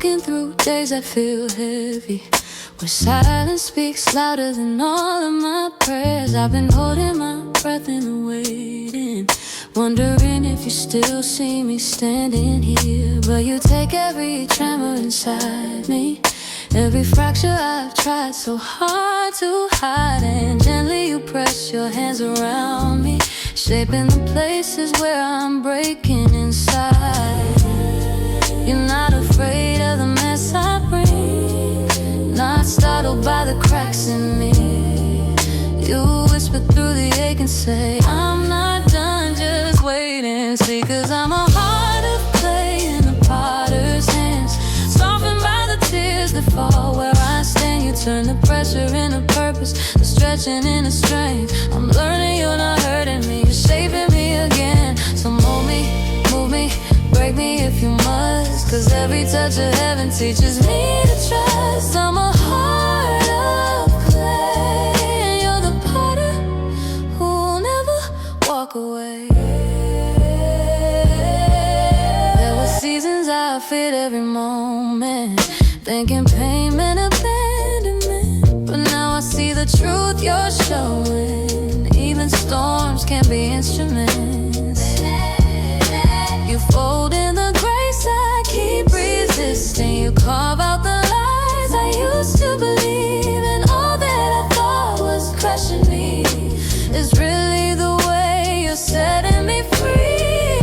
walking through days that feel heavy, where silence speaks louder than all of my prayers. I've been holding my breath in the waiting, wondering if you still see me standing here. But you take every tremor inside me, every fracture I've tried so hard to hide, and gently you press your hands around me, shaping the places where I'm breaking inside. You're not afraid of the mess I bring, not startled by the cracks in me. You whisper through the ache and say, I'm not done, just wait and see. Cause I'm a heart of clay in the potter's hands, softened by the tears that fall where I stand. You turn the pressure into purpose, the stretching into strength. I'm learning you're not hurting me, you're shaping me again. So mold me, move me, break me if you must, cause every touch of heaven teaches me to trust. I'm a heart of clay, and you're the potter who'll never walk away. There were seasons I feared every moment, thinking pain meant abandonment, but now I see the truth you're showing. Even storms can be instruments. You fold in the grace I keep resisting. You carve out the lies I used to believe, and all that I thought was crushing me is really the way you're setting me free.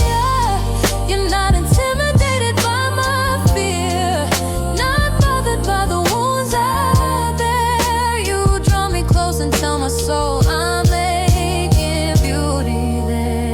You're not intimidated by my fear, not bothered by the wounds I bear. You draw me close and tell my soul I'm making beauty there.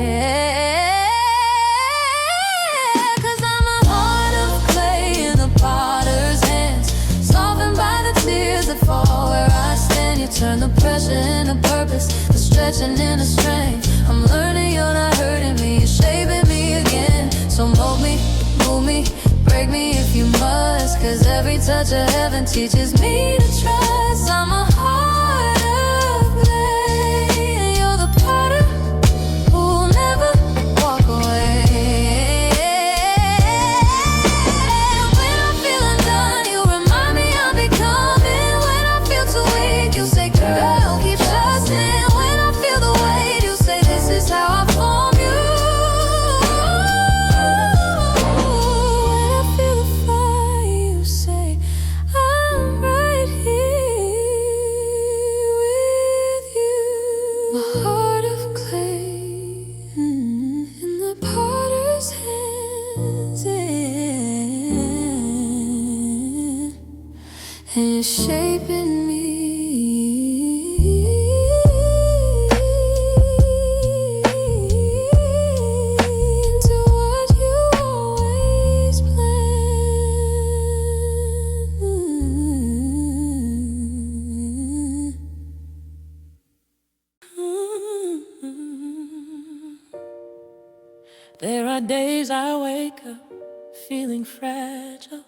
Cause I'm a heart of clay in the potter's hands, softened by the tears that fall where I stand. You turn the pressure into purpose, the stretching into strength. I'm learning you're not hurting me, you're shaping me again. So mold me, move me, break me if you must, cause every touch of heaven teaches me to trust. I'm a heart of clay, and you're the potter who'll never walk away. When I feel undone, you remind me I'm becoming. When I feel too weak, you say, girl, keep trusting. When I feel the weight, you say, this is how I form you. When I feel the fire, you say, I'm right here with you. A heart of clay in the potter's hands, and you're shaping me into what you always planned. There are days I wake up feeling fragile,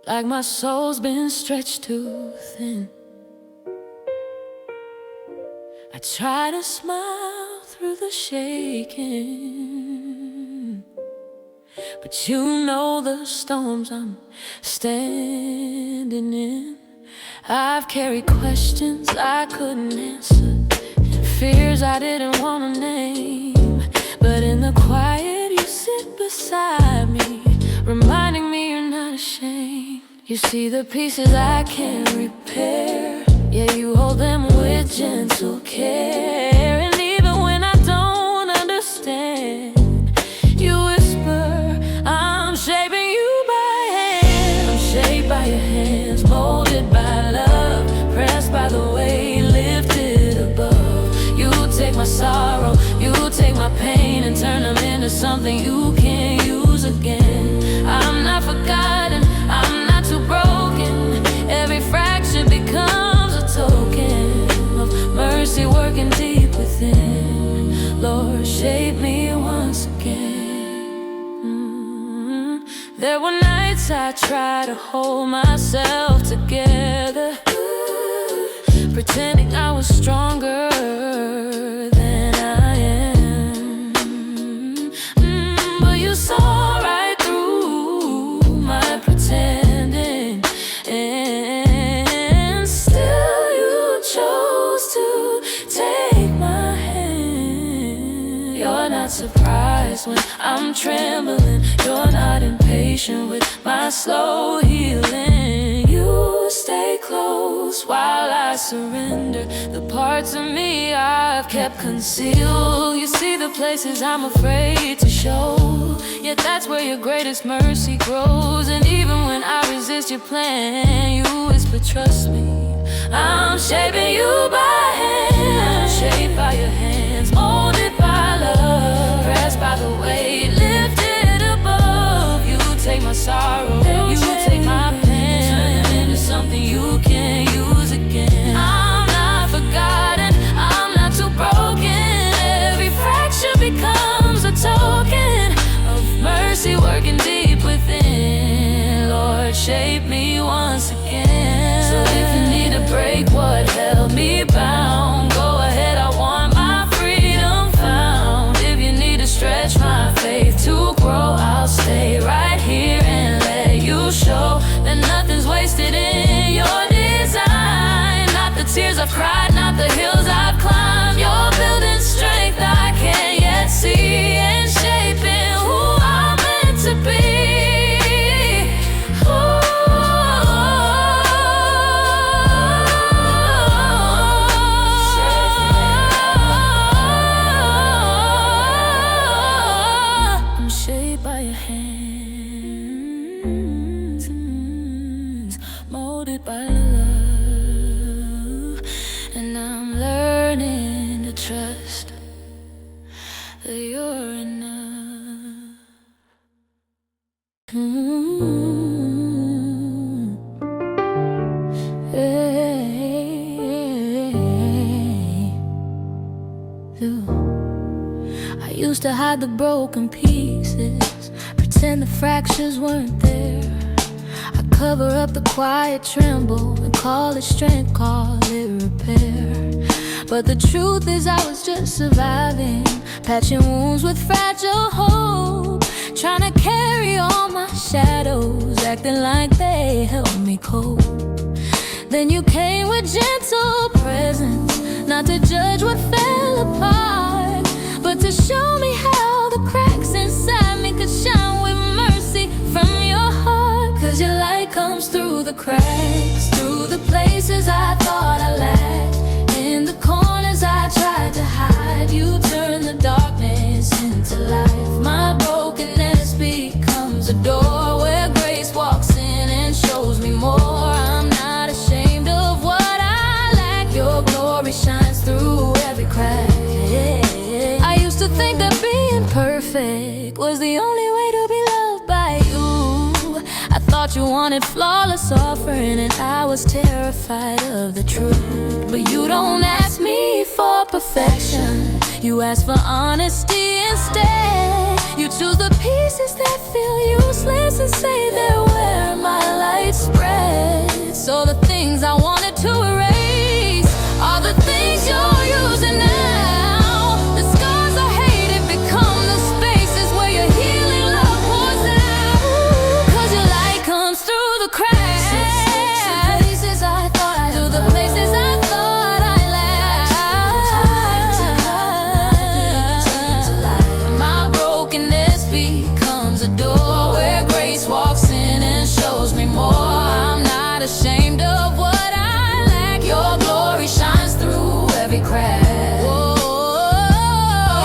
like my soul's been stretched too thin. I try to smile through the shaking, but you know the storms I'm standing in. I've carried questions I couldn't answer, and fears I didn't want to name. But in the quiet you sit beside me, reminding me you're not ashamed. You see the pieces I can't repair, yeah, you hold them with gentle care. And even when I don't understand, you whisper, I'm shaping you by hand. I'm shaped by your hands, molded by love, pressed by the way, lifted above. You take my sorrow, you take my pain, and turn them into something you can't use again. I'm not forgotten, I'm not too broken. Every fracture becomes a token of mercy working deep within. Lord, shape me once again. There were nights I tried to hold myself together, pretending I was stronger than I am. But you saw right through I'm trembling. You're not impatient with my slow healing. You stay close while I surrender the parts of me I've kept concealed. You see the places I'm afraid to show, yet that's where your greatest mercy grows. And even when I resist your plan, you whisper, trust me. I'm shaping you by hand. I'm shaped by your hands, molded by love, pressed by the weight, lifted above. You take my sorrow, you take my pain, turn it into something you can use again. I'm not forgotten, I'm not too broken. Every fracture becomes a token of mercy working deep within. Lord, shape me once again. So if you need to break what held me bound, go ahead, I want my freedom found. If you need to stretch my faith to grow, I'll stay right here and let you show that nothing's wasted in your design. Not the tears I've cried, not the hills I've climbed. You're building strength I can't yet see, and shaping who I'm meant to be. Molded by love, and I'm learning to trust that you're enough. I used to hide the broken pieces, pretend the fractures weren't there. Cover up the quiet tremble and call it strength, call it repair. But the truth is I was just surviving, patching wounds with fragile hope, trying to carry all my shadows, acting like they helped me cope. Then you came with gentle presence, not to judge what fell apart, but to show me how the cracks inside me could shine with mercy from your heart. 'Cause your light comes through the cracks, through the places I thought I lacked, in the corners I tried to hide. You turn the darkness into life. My brokenness becomes a door where grace walks in and shows me more. I'm not ashamed of what I lack. Your glory shines through every crack. I used to think that being perfect was the only way to be loved by you. I thought you wanted flawless offering, and I was terrified of the truth. But you don't ask me for perfection, you ask for honesty instead. You choose the pieces that feel useless and say they're where my light spreads. So the things I wanted to erase are the things you're using now. The scars I hated become the spaces where your healing love pours out. 'Cause your light comes through the cracks, places I thought I knew, the places I thought I lacked. My brokenness becomes a door where grace walks in and shows me more. I'm not ashamed of what I lack. Your glory shines through every crack. Whoa.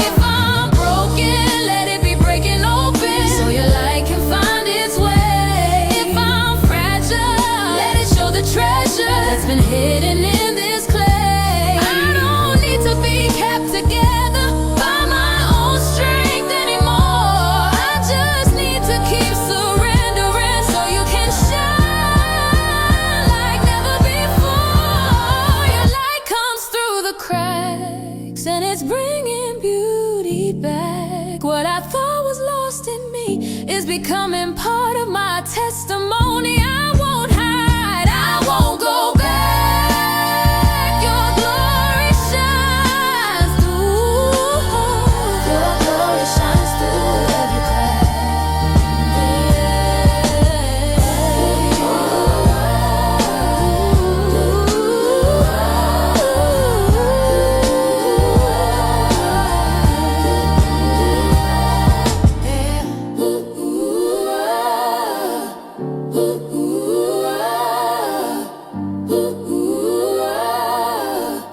If I'm broken, let it be breaking open, so your light can find its way. If I'm fragile, let it show the treasure that's been hidden in this clay. I don't need to be kept together by my own strength anymore. I just need to keep surrendering so you can shine like never before. Your light comes through the cracks, and it's bringing beauty back. What I thought was lost in me is becoming part of my testimony. I won't hide, I won't go back. Your glory shines through. Your glory shines through every crack. Ooh, ah.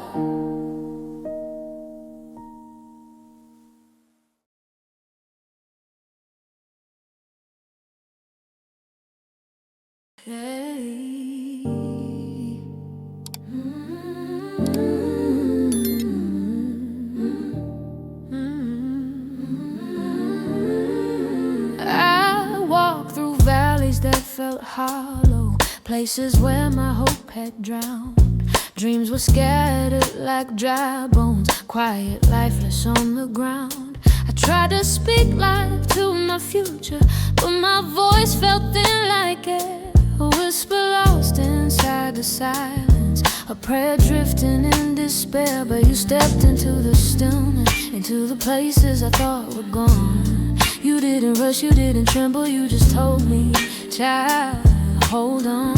Hey. I walked through valleys that felt hollow, places where my hope had drowned. Dreams were scattered like dry bones, quiet, lifeless on the ground. I tried to speak life to my future, but my voice felt thin like air, a whisper lost inside the silence, a prayer drifting in despair. But you stepped into the stillness, into the places I thought were gone. You didn't rush, you didn't tremble, you just told me, child, hold on.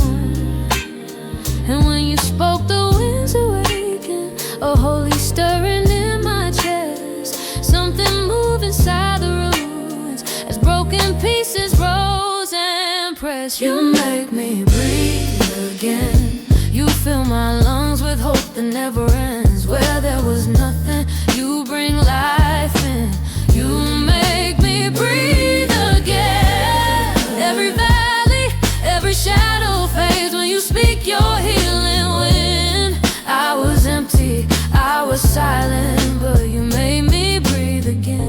And when you spoke, the winds awakened, a holy stirring in my chest. Something moved inside the ruins as broken pieces rose and pressed. You make me breathe again. You fill my lungs with hope that never ends. Where there was nothing, you bring life in. You make me breathe again. Every valley, every shadow fades when you speak your healing wind. I was empty, I was silent, but you made me breathe again.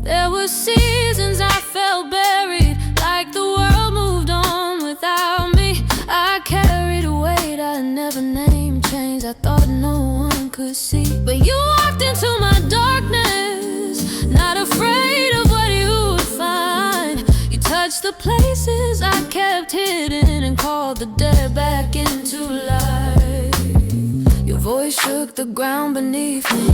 There were seasons I felt buried, like the world moved on without me. I carried a weight I never named, chains I thought no one could see. But you walked into my darkness, not afraid of what you would find. You touched the places I kept hidden and called the dead back into life. Your voice shook the ground beneath me,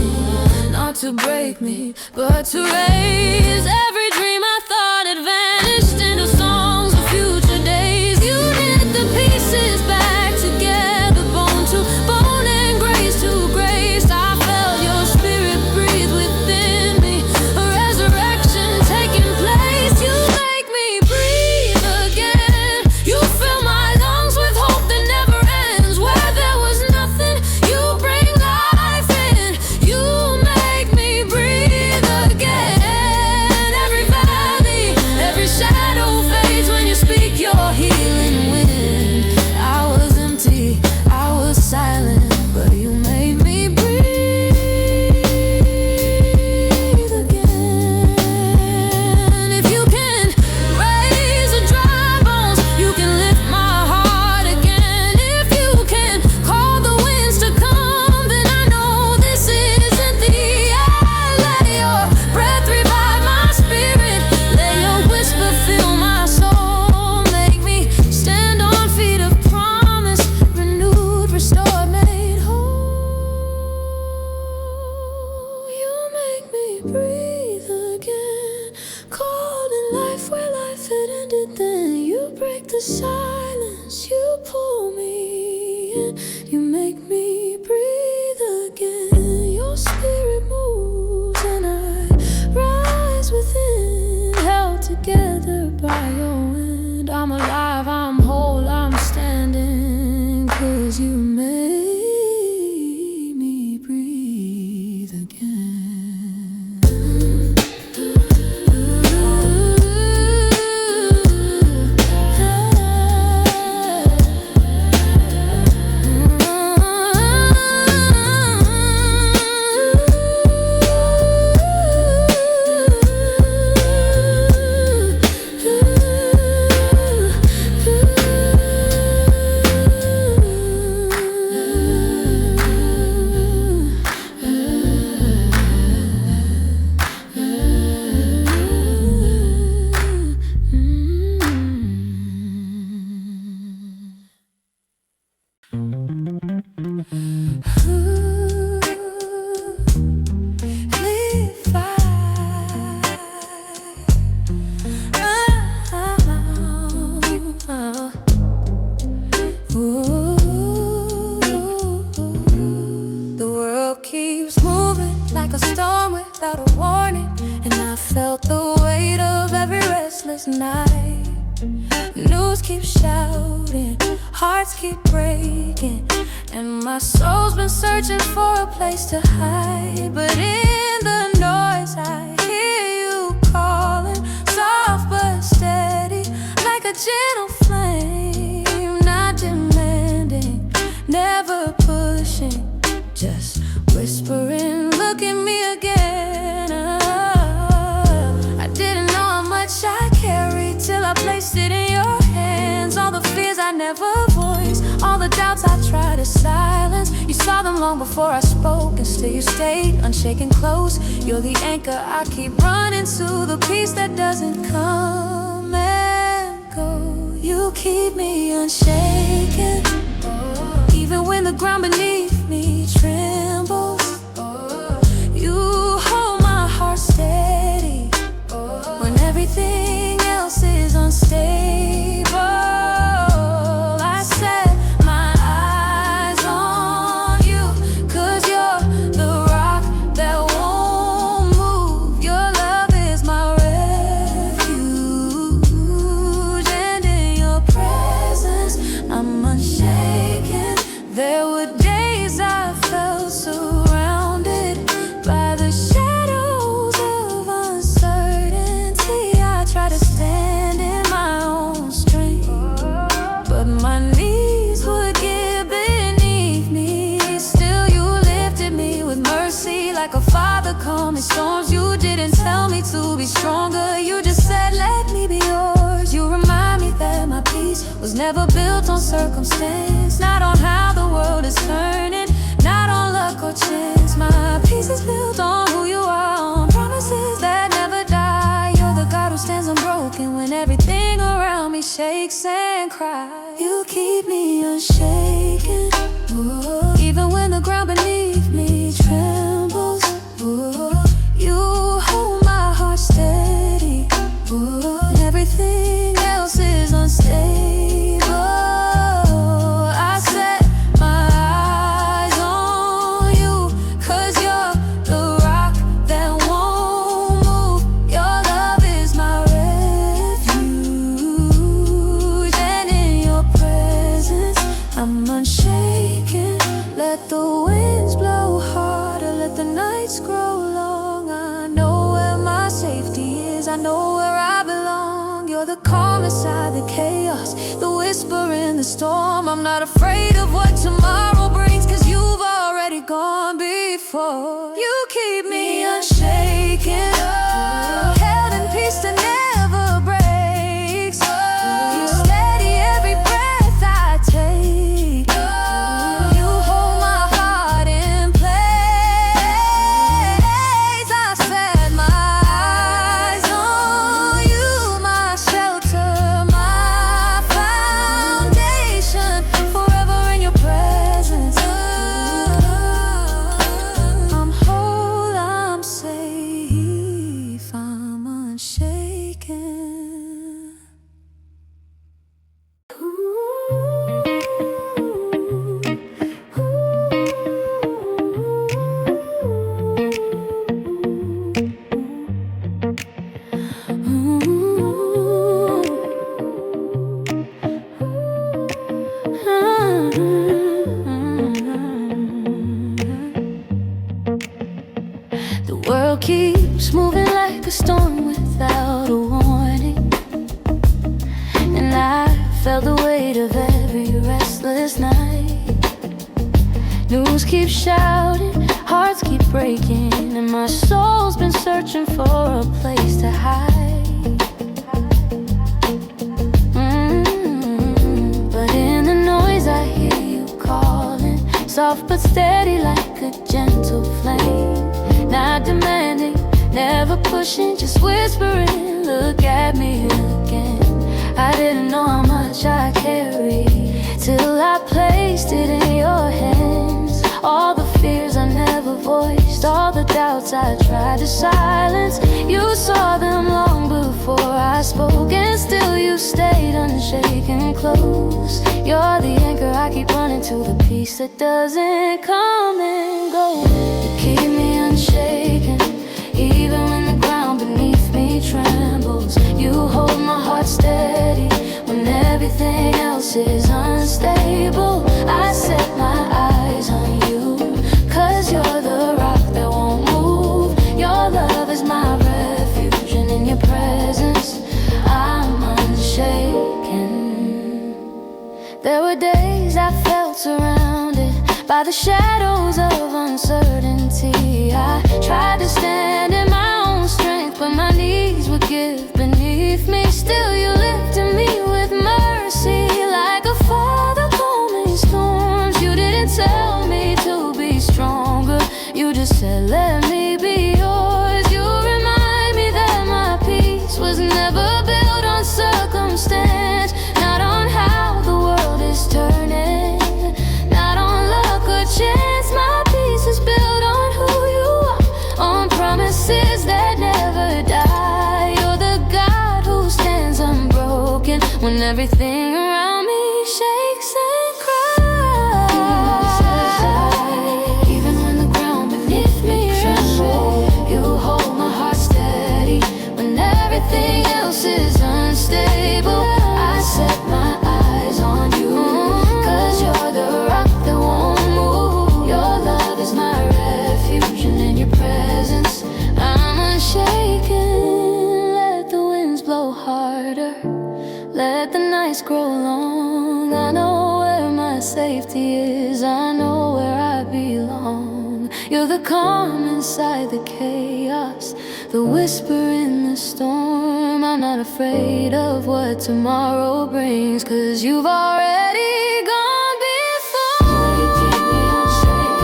not to break me, but to raise every dream I thought had vanished into songs of future days. You knit the pieces back together, bone to bone and grace to grace. I felt your spirit breathe within me, a resurrection taking place. You make me breathe again. You fill my lungs with hope that never ends. Where there was nothing, you bring life in. You make me breathe again. Every valley, every shadow fades when you speak your healing wind. I was empty, I was silent, but you made me breathe again. If you can raise the dry bones, you can lift my heart again. If you can call the winds to come, then I know this isn't the end. Let your breath revive my spirit, let your whisper fill my soul. Make me stand on feet of promise, renewed, restored, made whole. You make me breathe again. Called in life where life had ended, then you break the silence, you pull me in. You make me breathe again. Your spirit moves and I rise within, held together by your wind. I'm alive, I'm whole, I'm standing, 'cause you made me breathe again. The world keeps moving like a storm without a warning, and I felt the weight of every restless night. News keep shouting, hearts keep breaking, and my soul's been searching for a place to hide. But in the noise I hear you calling, soft but steady, like a gentle flame. Not demanding, never pushing, just whispering, look at me again. I didn't know how much I carried till I placed it in your hands. All the fears I never voiced, all the doubts I tried to silence, you saw them long before I spoke, and still you stayed unshaken close. You're the anchor I keep running to, the peace that doesn't come and go. You keep me unshaken, even when the ground beneath me trembles. You hold my heart steady when everything else is unstable. I set my eyes on you, 'cause you're the rock that won't move. Your love is my refuge, and in your presence I'm unshaken. There were days I felt surrounded by the shadows of uncertainty. I tried to stand in my own strength, but my knees would give beneath me. Still you lifted me with mercy, like a father calming storms. You didn't tell me to be stronger, you just said let me be yours. You remind me that my peace was never built on circumstance, not on how the world is turning, not on luck or chance. My peace is built on who you are, on promises that never die. You're the God who stands unbroken when everything around me shakes and cries. You keep me unshaken, ooh, even when the ground beneath me trembles. Ooh, you hold my heart steady, ooh, and everything else is unstable. I set my eyes on you, 'cause you're the rock that won't move. Your love is my refuge, and in your presence I'm unshaken. Let the winds blow harder, let the nights grow long. I know where my safety is, I know where I belong. You're the calm inside the chaos, the whisper in the storm. I'm not afraid of what tomorrow brings, 'cause you've already gone before. You keep me unshaken, held in peace that never breaks. You steady every breath I take. You hold my heart in place. I set my eyes on you, my shelter, my foundation, forever in your presence. I'm whole, I'm safe, I'm unshaken. The world keeps moving like a storm without a warning, and I felt the weight of every restless night. News keeps shouting, hearts keep breaking, and my soul's been searching for a place to hide. But in the noise I hear you calling, soft but steady like a gentle flame. Not demanding, never pushing, just whispering, look at me again. I didn't know how much I carried till I placed it in your hands. All the fears I never voiced, all the doubts I tried to silence, you saw them long before I spoke, and still you stayed unshaken close. You're the anchor I keep running to, the peace that doesn't come and go. You keep me unshaken, even when the ground beneath me trembles. You hold my heart steady everything else is unstable, I set my eyes on you. 'Cause you're the rock that won't move. Your love is my refuge, and in your presence I'm unshaken. There were days I felt surrounded by the shadows of uncertainty. I tried to stand in my own strength, but my knees would give beneath me. Still you lifted me with mercy, like a father calming storms. You didn't tell me to be stronger, you just said let me be yours. You remind me that my peace was never built on circumstance, not on how the world is turning, not on luck or chance. My peace is built on who you are, on promises that never die. You're the God who stands unbroken when everything around me shakes and cries. Even when the ground beneath me trembles, you hold my heart steady. When everything else is unstable, I set my eyes on you. 'Cause you're the rock that won't move. Your love is my refuge, and in your presence I'm unshaken. Let the winds blow harder, let the nights grow long. I know where my safety is, I know where I belong. You're the calm inside the chaos, the whisper in the storm. I'm not afraid of what tomorrow brings, 'cause you've already gone before. You keep me unshakable,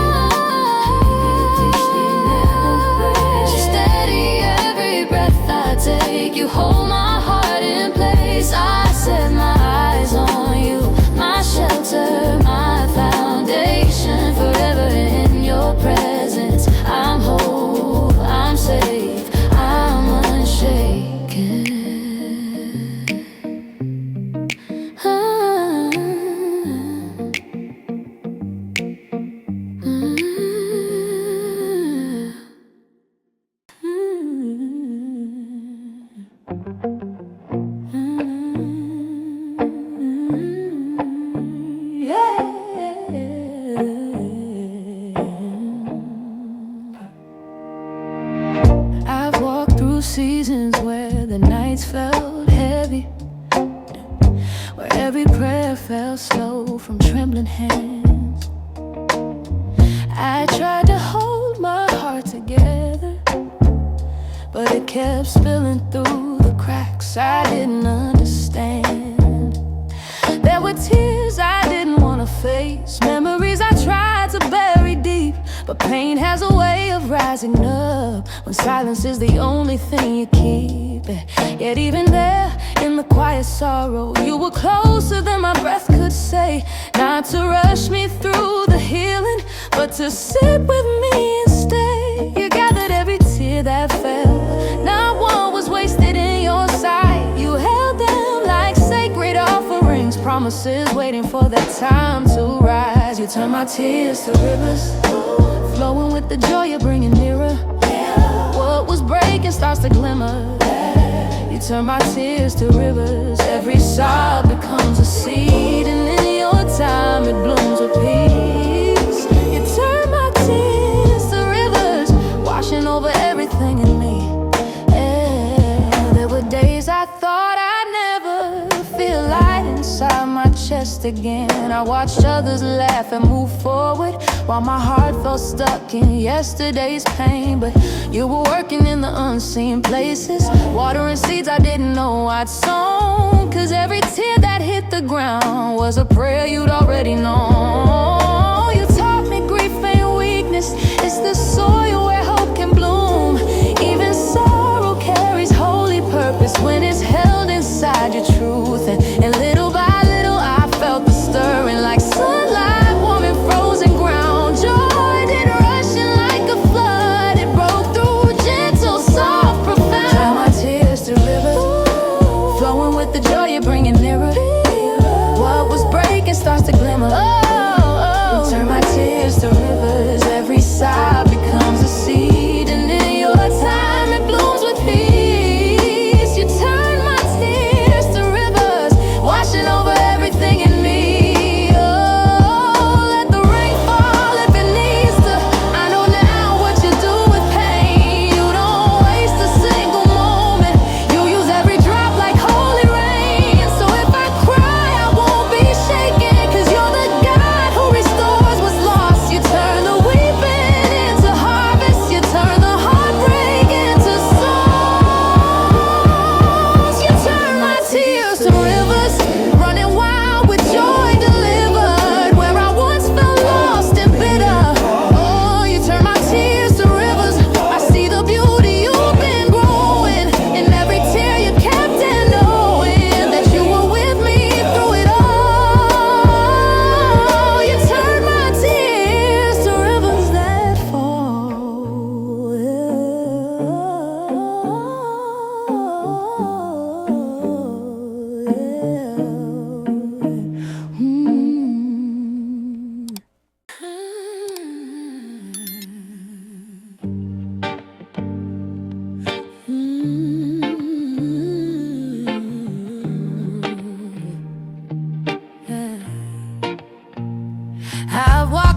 steady every breath I take. You hold my heart in place. I set my eyes on you, my shelter, my foundation. Forever in your presence I'm whole, I'm safe, I'm unshaken. I've walked through seasons where the nights felt heavy, where every prayer fell slow from trembling hands. I tried to hold my heart together, but it kept spilling through the cracks I didn't understand. There were tears I didn't want to face, memories I tried to bury deep. But pain has a way of rising up when silence is the only thing you keep. Yet even there, in the quiet sorrow, you were closer than my breath could say. Not to rush me through the healing, but to sit with me and stay. You gathered every tear that fell, not one was wasted in your sight. You held them like sacred offerings, promises waiting for their time to rise. You turn my tears to rivers, flowing with the joy you're bringing nearer. What was breaking starts to glimmer. You turn my tears to rivers, every sob becomes a seed, and in your time it blooms with peace. You turn my tears to rivers, washing over everything in me. There were days I thought I'd never feel light inside my chest again. I watched others laugh and move forward, while my heart felt stuck in yesterday's pain. But you were working in the unseen places, watering seeds I didn't know I'd sown. 'Cause every tear that hit the ground was a prayer you'd already known. You taught me grief ain't weakness, it's the soil where hope can bloom. Even sorrow carries holy purpose when it's held inside your truth. And little by little I felt the stirring, like sunlight warming frozen ground. Joy didn't rush in like a flood, it broke through gentle, soft, profound. Turn my tears to rivers, flowing with the joy you're bringing nearer. What was breaking starts to glimmer.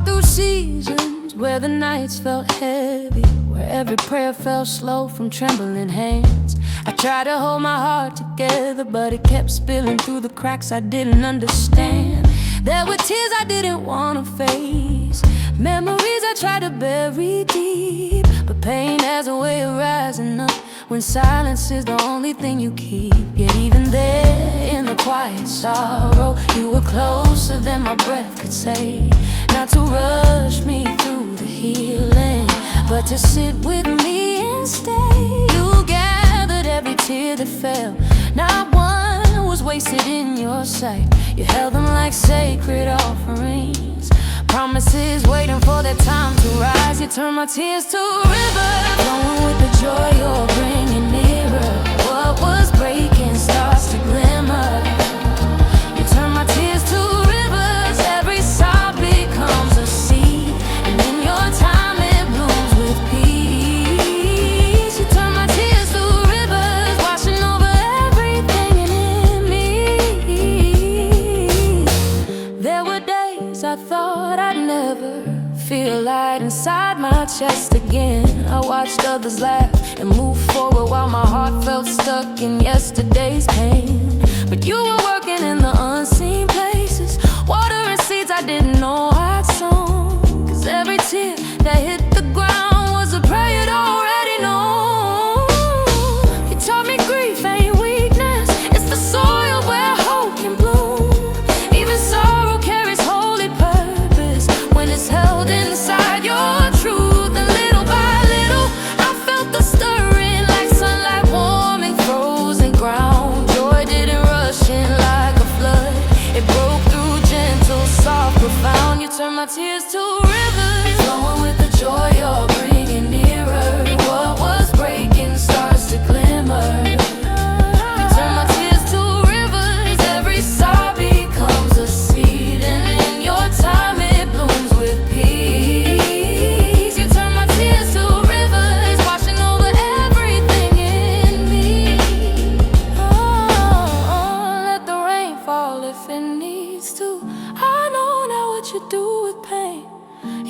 walked through seasons where the nights felt heavy, where every prayer fell slow from trembling hands. I tried to hold my heart together, but it kept spilling through the cracks I didn't understand. There were tears I didn't want to face, memories I tried to bury deep, but pain has a way of rising up when silence is the only thing you keep. Yet even there, in the quiet sorrow, you were closer than my breath could say. Not to rush me through the healing, but to sit with me and stay. You gathered every tear that fell, not one was wasted in your sight. You held them like sacred offerings, promises waiting for their time to rise. You turn my tears to rivers, flowing with the joy you're bringing nearer. What was breaking starts to glimmer. You turn my tears to rivers, every sob becomes a seed, and in your time it blooms with peace. You turn my tears to rivers, washing over everything in me. There were days I thought I'd never feel light inside my chest again. I watched others laugh and move forward while my heart felt stuck in yesterday's pain. But you were working in the unseen places, watering seeds I didn't know I'd sown. 'Cause every tear that hit the ground was a prayer you'd already known. You taught me grief ain't weakness, it's the soil where hope can bloom. Even sorrow carries holy purpose when it's held inside your truth. And little by little I felt the stirring, like sunlight warming frozen ground. Joy didn't rush in like a flood, it broke through gentle, soft, profound. You turned my tears to rivers, flowing with the joy you're bringing nearer. What was breaking starts to glimmer. You turn my tears to rivers, every sob becomes a seed, and in your time it blooms with peace. You turn my tears to rivers, washing over everything in me. Oh, let the rain fall if it needs to. I know now what you do with pain.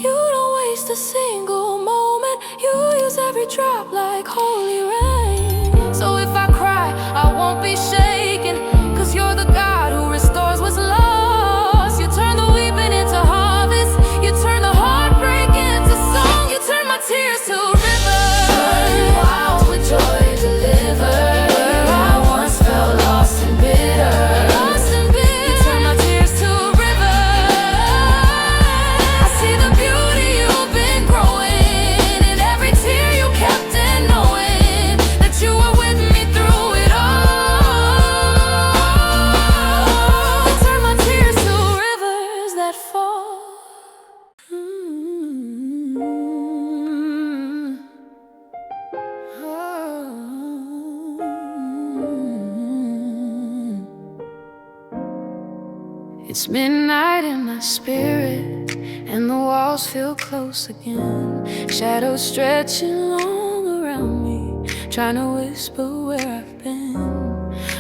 You don't waste a single moment, you use every drop like holy rain. So if I cry, I won't be shaken, 'cause you're the God who restores what's lost. You turn the weeping into harvest, you turn the heartbreak into song. You turn my tears to rivers, burn wild with joy delivered. Where I once felt lost and bitter, you turn my tears to rivers. I see the beauty you've been growing, and every tear you kept in, knowing that you were with me through it all. You turn my tears to rivers that fall. It's midnight in my spirit, and the walls feel close again. Shadows stretching long around me, trying to whisper where I've been.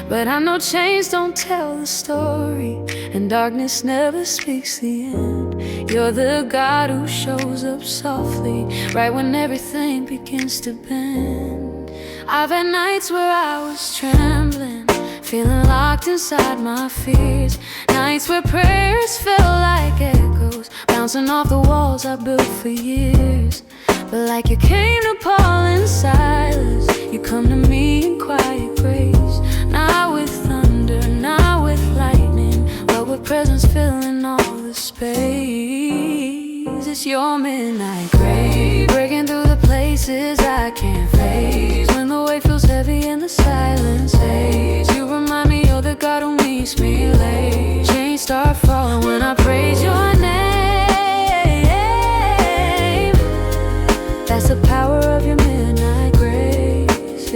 But I know chains don't tell the story, and darkness never speaks the end. You're the God who shows up softly, right when everything begins to bend. I've had nights where I was trembling, feeling locked inside my fears. Nights where prayers felt like echoes, bouncing off the walls I built for years. But like you came to Paul in Silas, you come to me in quiet grace. Not with thunder, not with lightning, but with presence filling all the space. It's your midnight grace, breaking through the places I can't face. When the weight feels heavy and the silence fades, you remind me you're the God who meets me late. Chains start falling when I praise your name. That's the power of your midnight grace.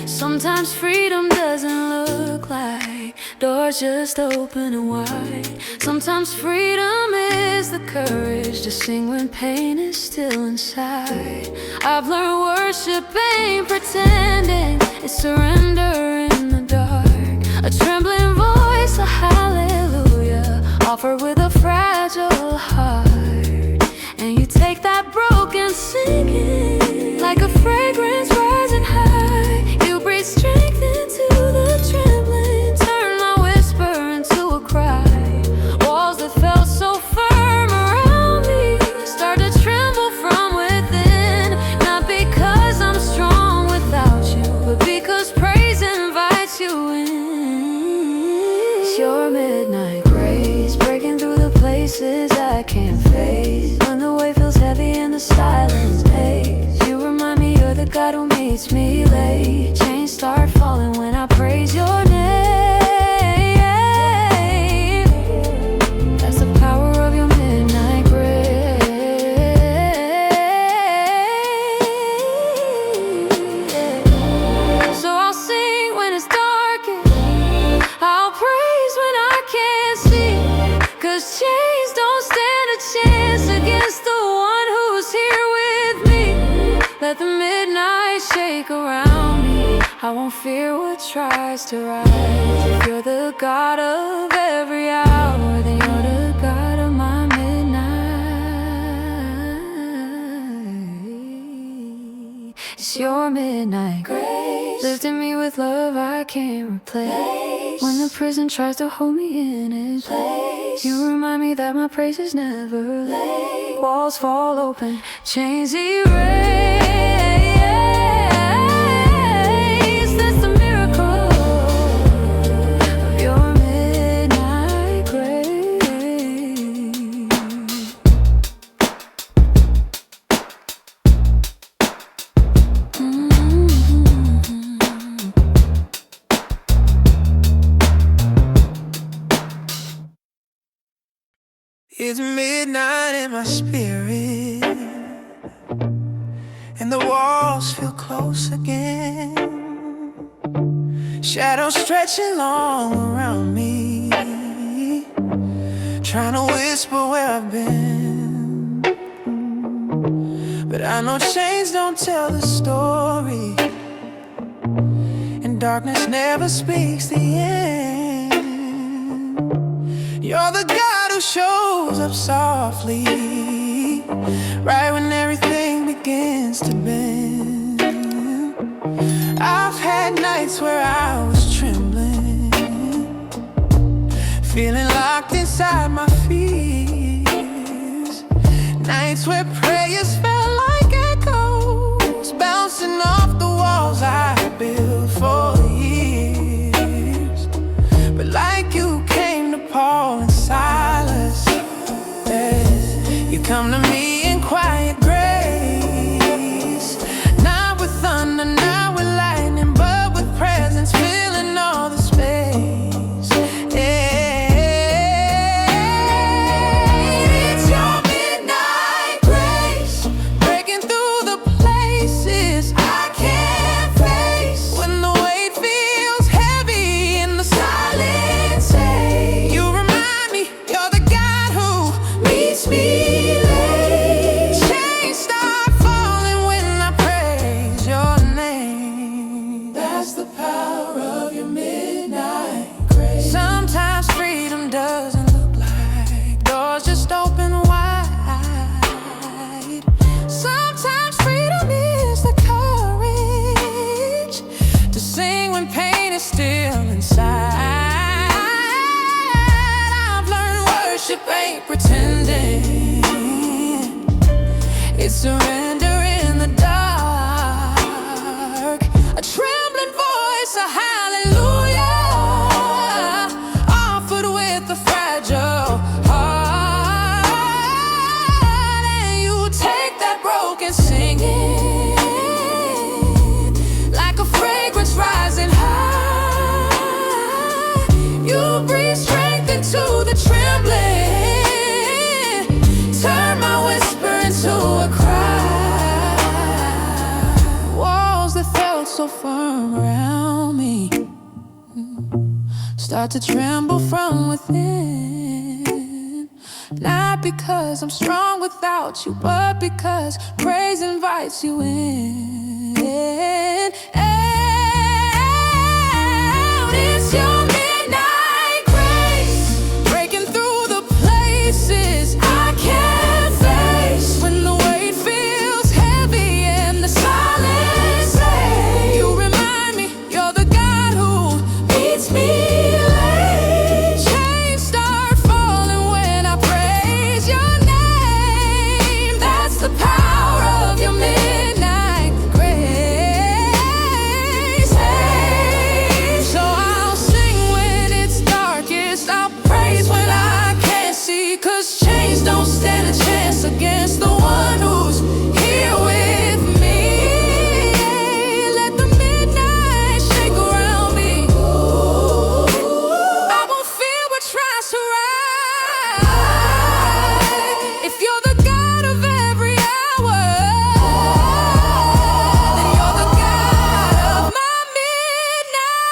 Sometimes freedom doesn't look like doors just open and wide. Sometimes freedom is the courage to sing when pain is still inside. I've learned worship ain't pretending, it's surrender in the dark. A trembling voice, a hallelujah, offered with a midnight grace, breaking through the places I can't face. When the weight feels heavy and the silence haze, you remind me you're the God who meets me late. Chains start falling when I praise your name. That's the power of your midnight grace. So I'll sing when it's darkest, I'll praise when I can't see, 'cause chains don't stand a chance against the one who's here with me. Let the midnight shake around me, I won't fear what tries to rise. If you're the God of every hour, then you're the God of my midnight. It's your midnight grace, lifting me with love I can't replace. When the prison tries to hold me in its place, you remind me that my praise is never late. Walls fall open, chains erase. That's the miracle of your midnight grace. It's midnight in my spirit, and the walls feel close again. Shadows stretching long around me, trying to whisper where I've been. But I know chains don't tell the story, and darkness never speaks the end. You're the God who shows up softly, right when everything begins to bend. I've had nights where I was trembling, feeling locked inside my fears. Nights where prayers felt like echoes, bouncing off the walls I built for years. But like you came to Paul and Silas, you come to me in quiet grace. Not with thunder, not with lightning, but with presence filling all the space. It's your midnight grace, breaking through the places I can't face. When the weight feels heavy and the silence says, you remind me you're the God who meets me late. Chains start falling when I praise your name. That's the power of your midnight grace. Sometimes freedom doesn't look like doors just open wide. Sometimes freedom is the courage to sing when pain is still inside. I've learned worship ain't pretending, it's surrender in the dark. A trembling voice, a hallelujah, offered with a fragile heart. And you take that broken singing like a fragrance rising high. You breathe strength into the trembling, turn my whisper into a cry. Walls that felt so firm around me start to tremble from within. Not because I'm strong without you, but because praise invites you in. Out is your midnight grace, breaking through the places I can't face. When the weight feels heavy and the silence says, you remind me you're the God who meets me late. Chains start falling when I praise your name. That's the power of your midnight grace. right. If you're the God of every hour, then you're the God of my midnight.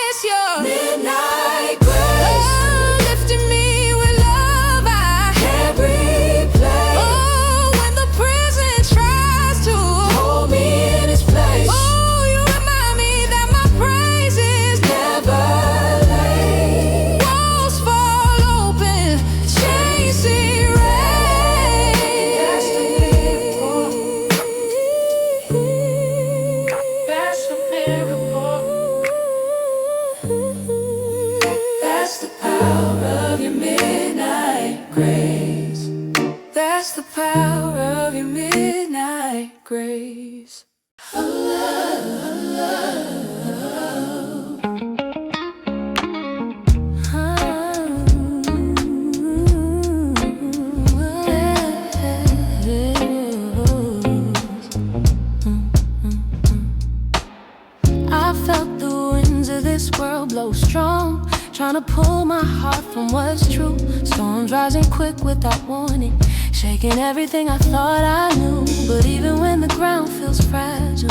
It's your midnight grace. Oh, lifting me with love I can't replace. Oh, when the prison tries to hold me in its place. Oh, you remind me that my praise is never late. Walls fall open, chains erase. That's the miracle. That's the power of your midnight grace. That's the power of your midnight grace. I felt the winds of this world blow strong, trying to pull my heart from what's true. Storms rising quick without warning, shaking everything I thought I knew. But even when the ground feels fragile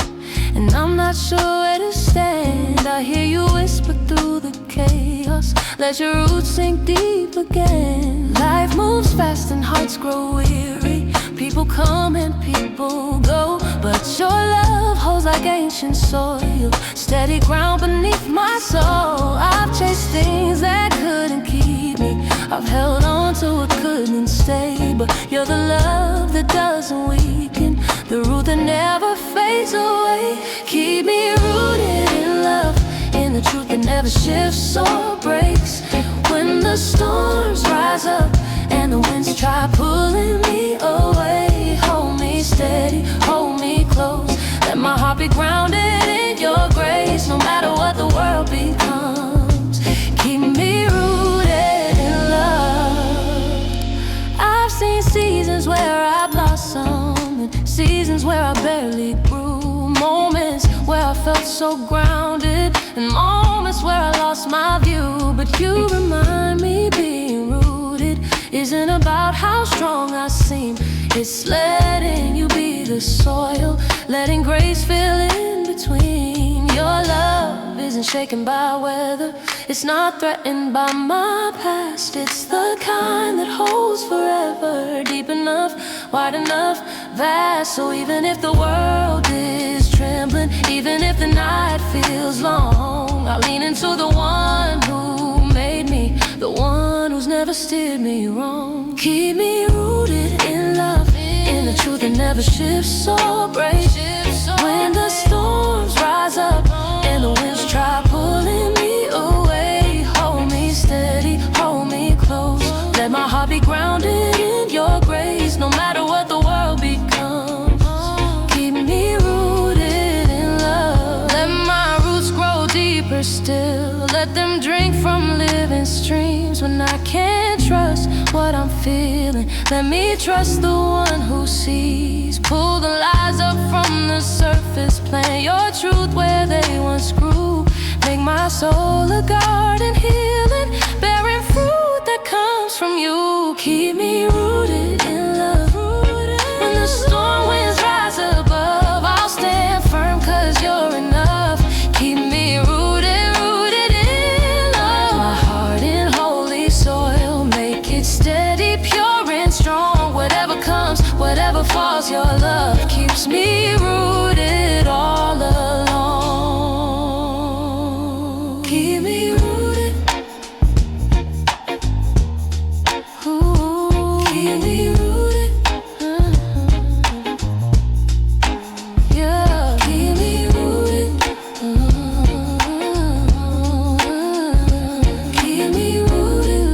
and I'm not sure where to stand, I hear you whisper through the chaos, let your roots sink deep again. Life moves fast and hearts grow weary, people come and people go, but your love holds like ancient soil, steady ground beneath my soul. I've chased things that couldn't keep me, I've held on to what couldn't stay, but you're the love that doesn't weaken, the root that never fades away. Keep me rooted in love, in the truth that never shifts or breaks. When the storms rise up and the winds try pulling me away, hold me steady, hold me close, let my heart be grounded in your grace. No matter what the world becomes, keep me rooted in love. I've seen seasons where I blossomed and seasons where I barely grew, moments where I felt so grounded and moments where I lost my view. But you remind me being rooted isn't about how strong I seem, it's letting you be the soil, letting grace fill in between. Your love isn't shaken by weather, it's not threatened by my past. It's the kind that holds forever, deep enough, wide enough, vast. So even if the world is trembling, even if the night feels long, I'll lean into the one who made me, the one who's never steered me wrong. Keep me rooted in love, in the truth that never shifts or breaks. When the storms rise up and the winds try pulling me away, hold me steady, hold me close, let my heart be grounded in your grace. No matter what the world becomes, keep me rooted in love. Let my roots grow deeper still, let them drink from living streams. When I can't trust what I'm feeling, let me trust the one who sees. Pull the lies up from the surface, plant your truth where they once grew. Make my soul a garden healing, bearing fruit that comes from you. Keep me rooted in love. When the storm winds rise above, I'll stand firm 'cause you're enough. Keep me rooted, rooted in love. My heart in holy soil, make it steady, pure and strong. Whatever comes, whatever falls, your love keeps me rooted all along. Keep me rooted. Ooh, keep me rooted. Yeah, keep me rooted. Keep me rooted.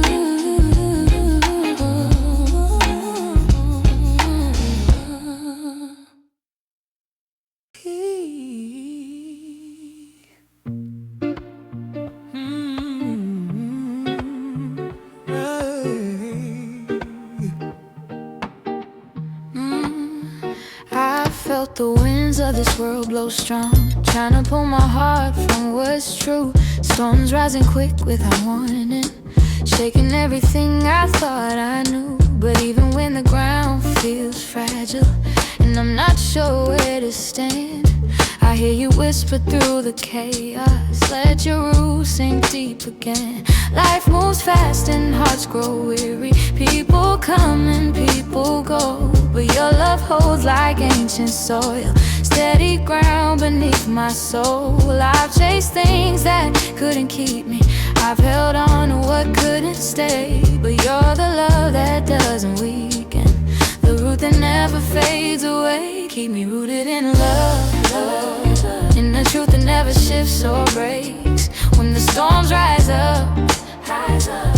I felt the wind winds of this world blow strong, trying to pull my heart from what's true. Storms rising quick without warning, shaking everything I thought I knew. But even when the ground feels fragile and I'm not sure where to stand, I hear you whisper through the chaos, let your roots sink deep again. Life moves fast and hearts grow weary. People come and people go, but your love holds like ancient soil, steady ground beneath my soul. I've chased things that couldn't keep me, I've held on to what couldn't stay, but you're the love that doesn't weaken, the root that never fades away. Keep me rooted in love, love, in the truth that never shifts or breaks. When the storms rise up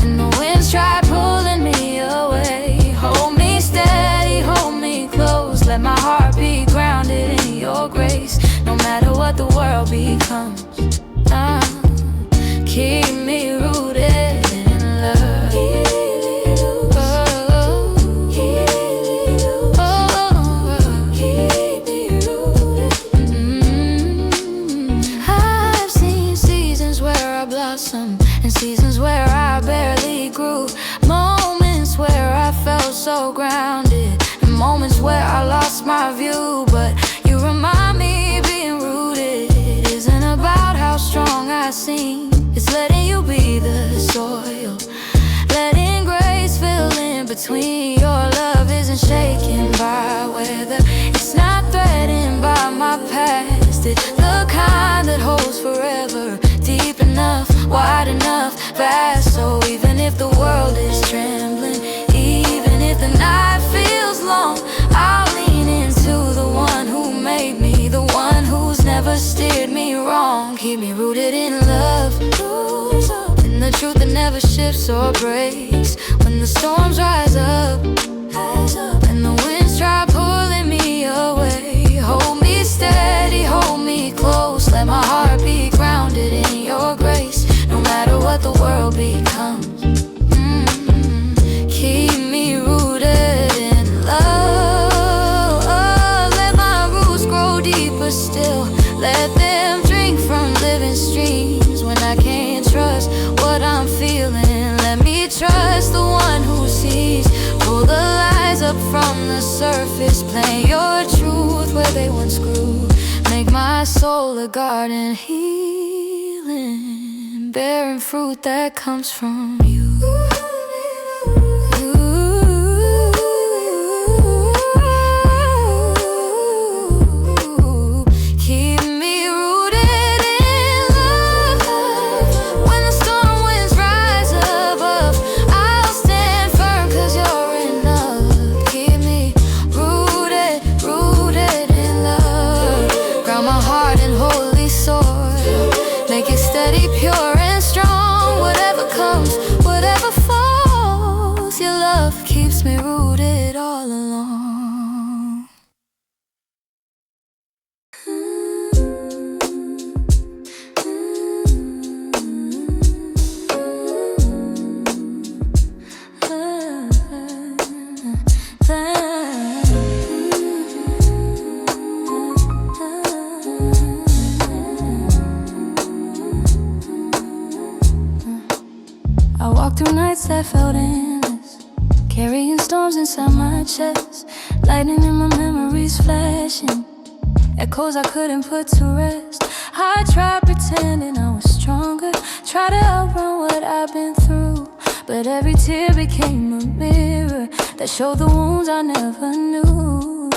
and the winds try pulling me away, hold me steady, hold me close, let my heart be grounded in your grace. No matter what the world becomes, keep me rooted in love. I've seen seasons where I blossomed and seasons where I barely grew, moments where I felt so grounded and moments where I lost my view. But you remind me being rooted isn't about how strong I seem, it's letting you be the soil, letting grace fill in between. Your love isn't shaken by weather, it's not threatened by my past. It's the kind that holds forever, deep enough, wide enough, vast. So even if the world is trembling, even if the night feels long, I'll lean into the one who made me, the one who's never steered me wrong. Keep me rooted in love, in the truth that never shifts or breaks. When the storms rise up and the winds try pulling me away, hold me steady, hold me close, let my heart be grounded in your grace. No matter what the world becomes, keep me rooted in love. Let my roots grow deeper still, let them drink from living streams. When I can't trust what I'm feeling, let me trust the one who sees. Pull the lies up from the surface, plant your truth where they once grew. Make my soul a garden healing, bearing fruit that comes from you. Pure and strong, whatever comes, whatever falls, your love keeps me rooted all along. I walked through nights that felt endless, carrying storms inside my chest, lightning in my memories flashing, echoes I couldn't put to rest. I tried pretending I was stronger, tried to outrun what I've been through, but every tear became a mirror that showed the wounds I never knew.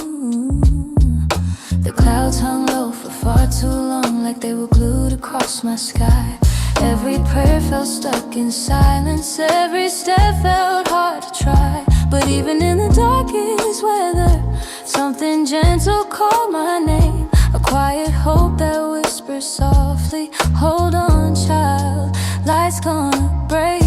The clouds hung low for far too long, like they were glued across my sky. Every prayer felt stuck in silence, every step felt hard to try. But even in the darkest weather, something gentle called my name, a quiet hope that whispers softly, hold on child, light's gonna break.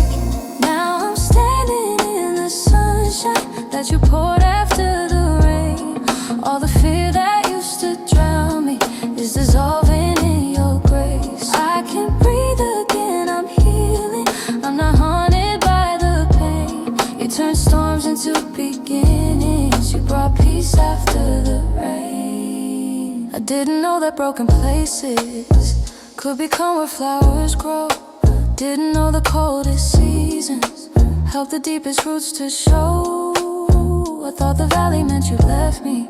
Now I'm standing in the sunshine that you poured after the rain. All the fear that used to drown me is dissolving in your grace. I can breathe again, I'm healing, I'm not haunted by the pain. You turned storms into beginnings, you brought peace after the rain. A didn't know that broken places could become where flowers grow. Didn't know the coldest seasons help the deepest roots to show. I thought the valley meant you left me.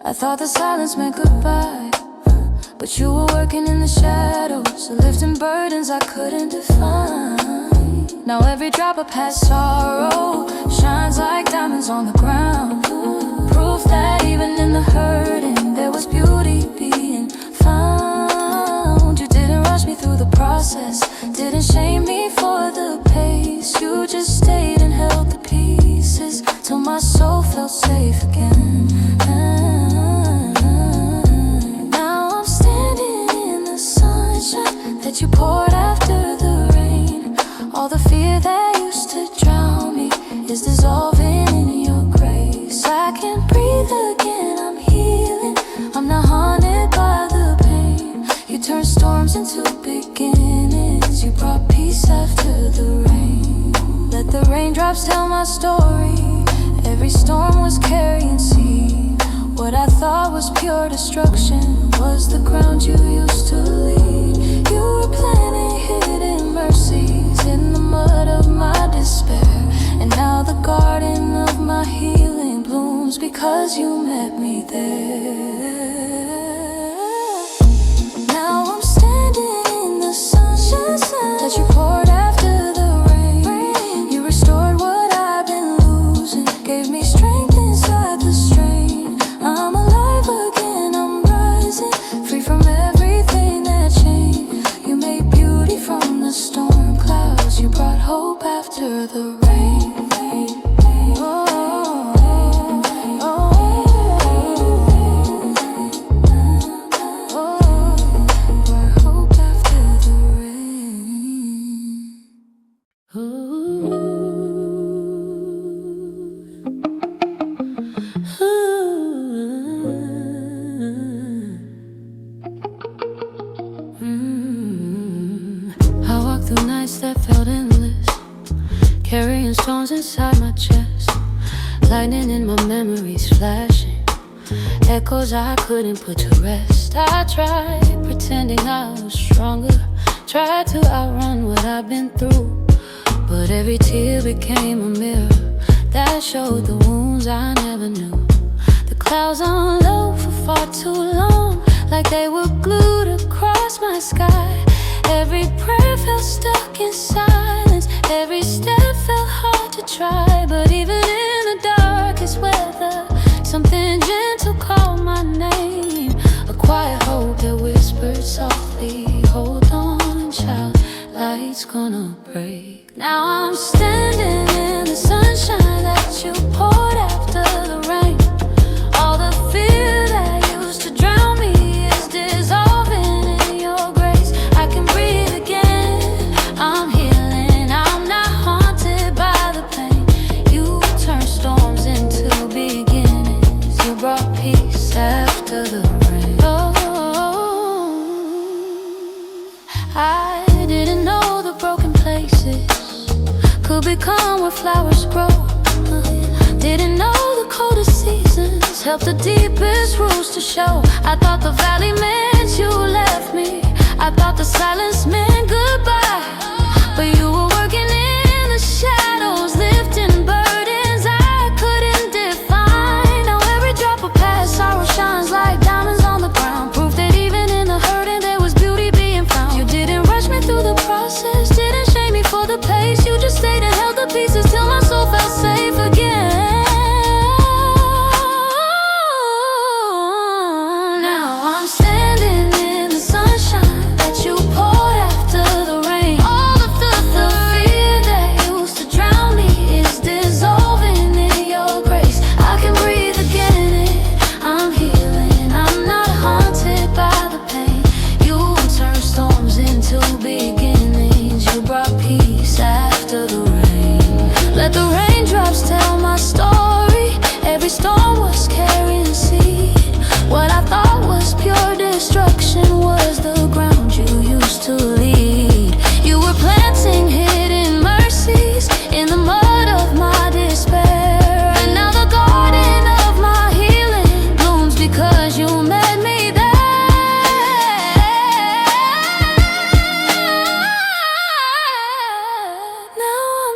I thought the silence meant goodbye. But you were working in the shadows, lifting burdens I couldn't define. Now every drop of past sorrow shines like diamonds on the ground. Proof that even in the hurting there was beauty being found. You didn't rush me through the process, didn't shame me for the pace. You just stayed and held the pieces till my soul felt safe again. Now I'm standing in the sunshine that you poured after the rain. All the fear that used to drown me is dissolving in your grace. I can breathe again, I'm healing, I'm not haunted by the pain. You turned storms into beginnings, you brought peace after the rain. Let the raindrops tell my story, every storm was carrying seed. What I thought was pure destruction was the ground you used to lead. You were planting hidden mercies in the mud of my despair. And now the garden of my healing blooms because you met me there. Now I'm standing in the sunshine that you poured after the rain. You restored what I've been losing, gave me strength inside the strain. I'm alive again, I'm rising, free from everything that chained. You made beauty from the storm clouds, you brought hope after the rain. Brought hope after the rain. I walked through nights that felt endless, carrying storms inside my chest, lightning in my memories flashing, echoes I couldn't put to rest. I tried pretending I was stronger, tried to outrun what I've been through, but every tear became a mirror that showed the wounds I never knew. The clouds hung low for far too long, like they were glued across my sky. Every prayer felt stuck in silence, every step felt hard to try. But even in the darkest weather, something gentle called my name, a quiet hope that whispered softly, hold on child, light's gonna break. Now I'm standing in the sunshine that you poured after the rain. All the fear that used to drown me is dissolving in your grace. I can breathe again, I'm healing, I'm not haunted by the pain. You turned storms into beginnings, you brought peace after the rain. Oh, I didn't know the broken places could become where flowers grow. Didn't know the coldest seasons help the deepest roots to show. I thought the valley meant you left me, I thought the silence meant goodbye. But you were working in the shadows, lifting burdens I couldn't define. Now every drop of past sorrow shines like diamonds on the ground, proof that even in the hurting there was beauty being found. You didn't rush me through the process, didn't shame me for the pace. You just stayed and held the pieces till my soul felt safe again.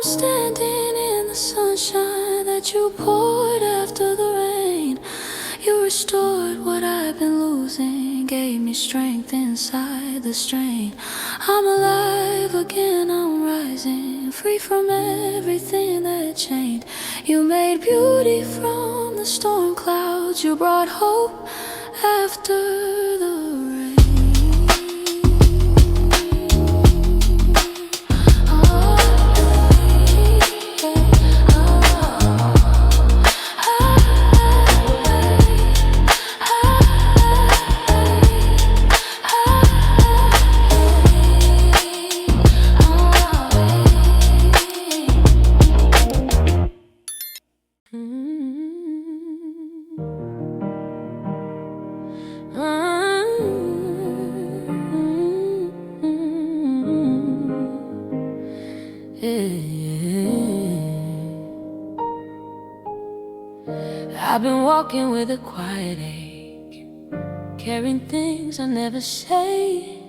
I'm standing in the sunshine that you poured after the rain. You restored what I've been losing, gave me strength inside the strain. I'm alive again, I'm rising, free from everything that chained. You made beauty from the storm clouds, you brought hope after the rain. I've been walking with a quiet ache, carrying things I never say,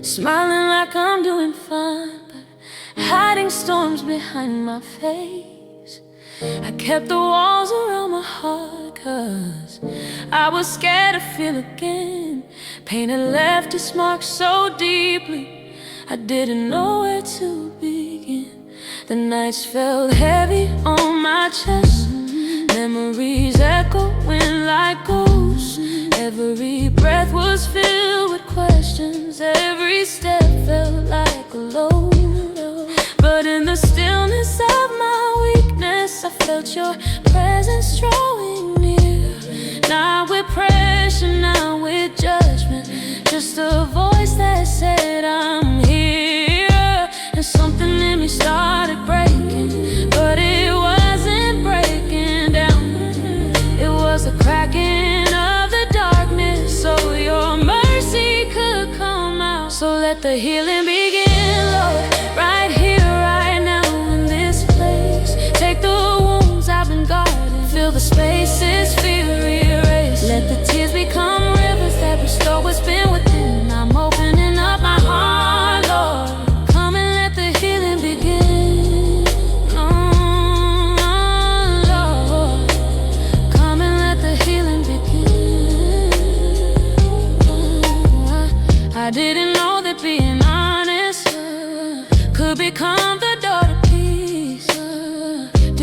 smiling like I'm doing fine, but hiding storms behind my face. I kept the walls around my heart 'cause I was scared to feel again. Pain had left its mark so deeply, I didn't know where to begin. The nights felt heavy on my chest, memories echoing like ghosts. Every breath was filled with questions, every step felt like a load. But in the stillness of my weakness, I felt your presence drawing near. Not with pressure, not with judgment, just a voice that said I'm here. And something in me started breaking, but it wasn't breaking down. It was a cracking of the darkness, so your mercy could come out. So let the healing begin, Lord, right here, right now, in this place. Take the wounds I've been guarding, fill the spaces, fear erased. Let the tears become rivers that restore what's been within. I'm opening up my heart, Lord. Come and let the healing begin. Lord, come and let the healing begin. I didn't know that being honest could become the door to peace.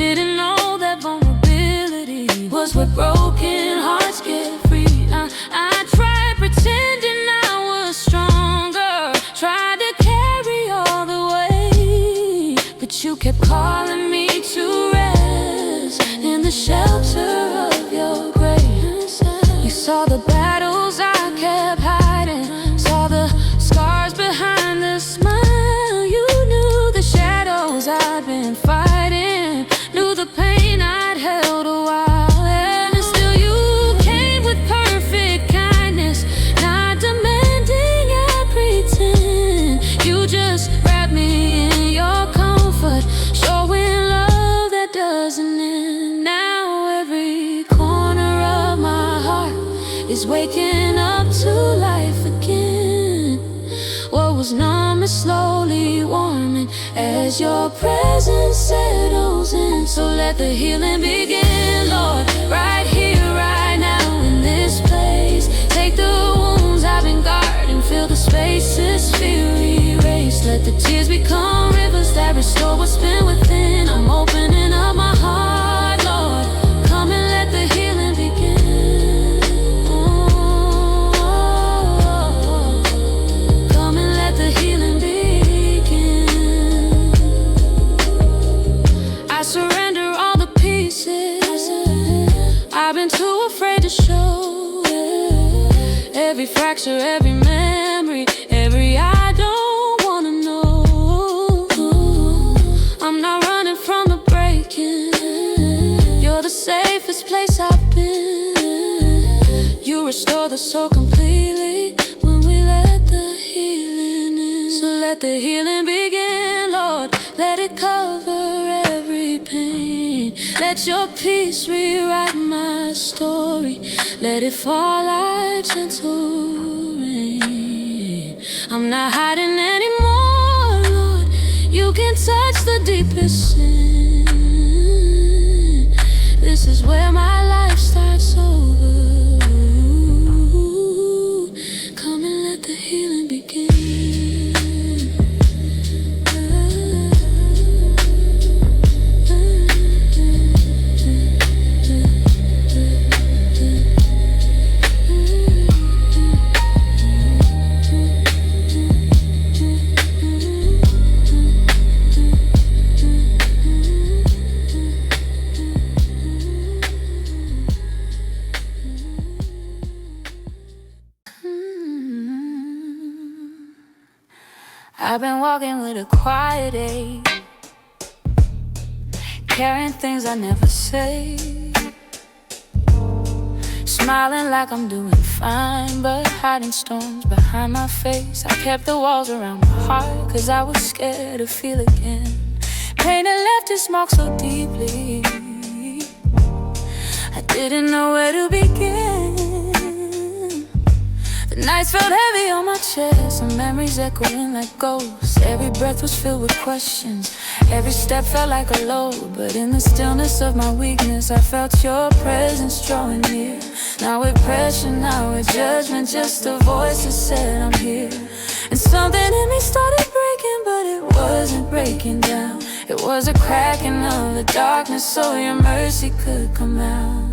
Didn't know that vulnerability was where broken hearts get free. I tried pretending I was stronger, tried to carry all the weight, but you kept calling me to rest in the shelter of your grace. You saw the battles I kept hiding, saw the scars behind the smile. You knew the shadows I'd been fighting, knew the pain I'd held a while. And still you came with perfect kindness, not demanding I pretend. You just wrapped me in your comfort, showing love that doesn't end. Now every corner of my heart is waking up to life again. What was numb is slowly warming as your presence settles in. So let the healing begin, Lord, right here, right now, in this place. Take the wounds I've been guarding, fill the spaces, fear erased. Let the tears become rivers that restore what's been within. I'm opening up my heart, Lord. Come and let the healing begin. Come and let the healing begin. I surrender all the pieces I've been too afraid to show. Every fracture, every memory, every I don't wanna know. I'm not running from the breaking. You're the safest place I've been. You restore the soul completely when we let the healing in. So let the healing begin, Lord. Let it cover every pain. Let your peace rewrite my story. Let it fall like gentle rain. I'm not hiding anymore, Lord. You you can touch the deepest sin. This is where my life starts over. Come and let the healing begin. I've been walking with a quiet ache, carrying things I never say, smiling like I'm doing fine, but hiding storms behind my face. I kept the walls around my heart, cause I was scared to feel again. Pain had left its mark so deeply, I didn't know where to begin. The nights felt heavy on my chest, and memories echoing like ghosts. Every breath was filled with questions, every step felt like a load. But in the stillness of my weakness, I felt your presence drawing near. Not with pressure, not with judgment, just a voice that said I'm here. And something in me started breaking, but it wasn't breaking down. It was a cracking of the darkness so your mercy could come out.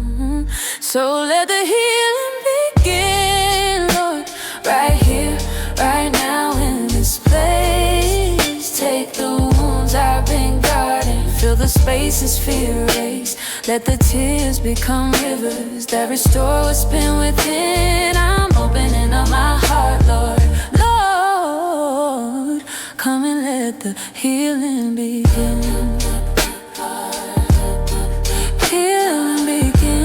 So let the healing begin, Lord, right here, right now in this place. Take the wounds I've been guarding, fill the spaces fear erased. Let the tears become rivers that restore what's been within. I'm opening up my heart, Lord, Lord, come and let the healing begin. Healing begin.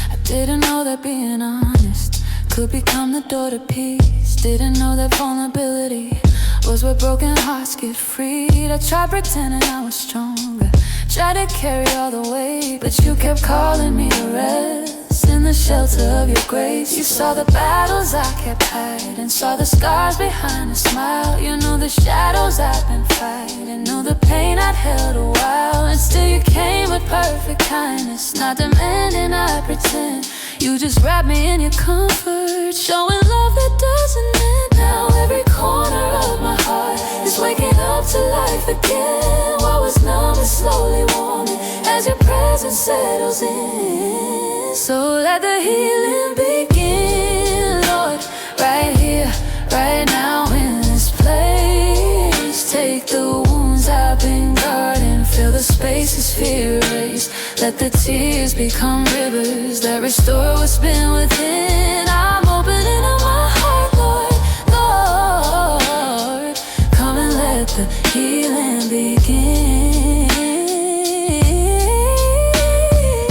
I didn't know that being honest could become the door to peace. Didn't know that vulnerability was where broken hearts get freed. I tried pretending I was stronger, tried to carry all the weight, but you kept calling me to rest in the shelter of your grace. You saw the battles I kept hiding, saw the scars behind the smile. You know the shadows I've been fighting, knew the pain I'd held a while. And still you came with perfect kindness, not demanding I pretend. You just wrapped me in your comfort, showing love that doesn't end. Now every corner of my heart is waking up to life again. What was numb is slowly warming as your presence settles in. So let the healing begin, Lord, right here, right now in this place. Take the wounds I've been guarding, fill the spaces fear erased. Let the tears become rivers that restore what's been within. I'm opening up my heart, Lord, Lord, come and let the healing begin.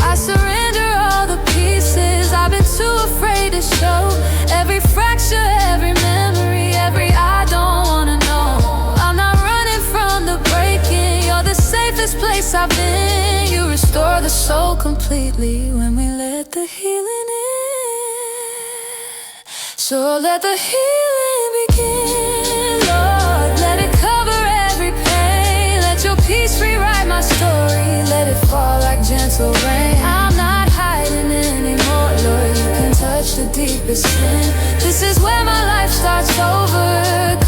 I surrender all the pieces I've been too afraid to show. Every fracture, every memory, every I don't wanna know. I'm not running from the breaking, you're the safest place I've been. You restore the soul completely when we let the healing in. So let the healing begin, Lord, let it cover every pain. Let your peace rewrite my story, let it fall like gentle rain. I'm not hiding anymore, Lord, you can touch the deepest sin. This is where my life starts over.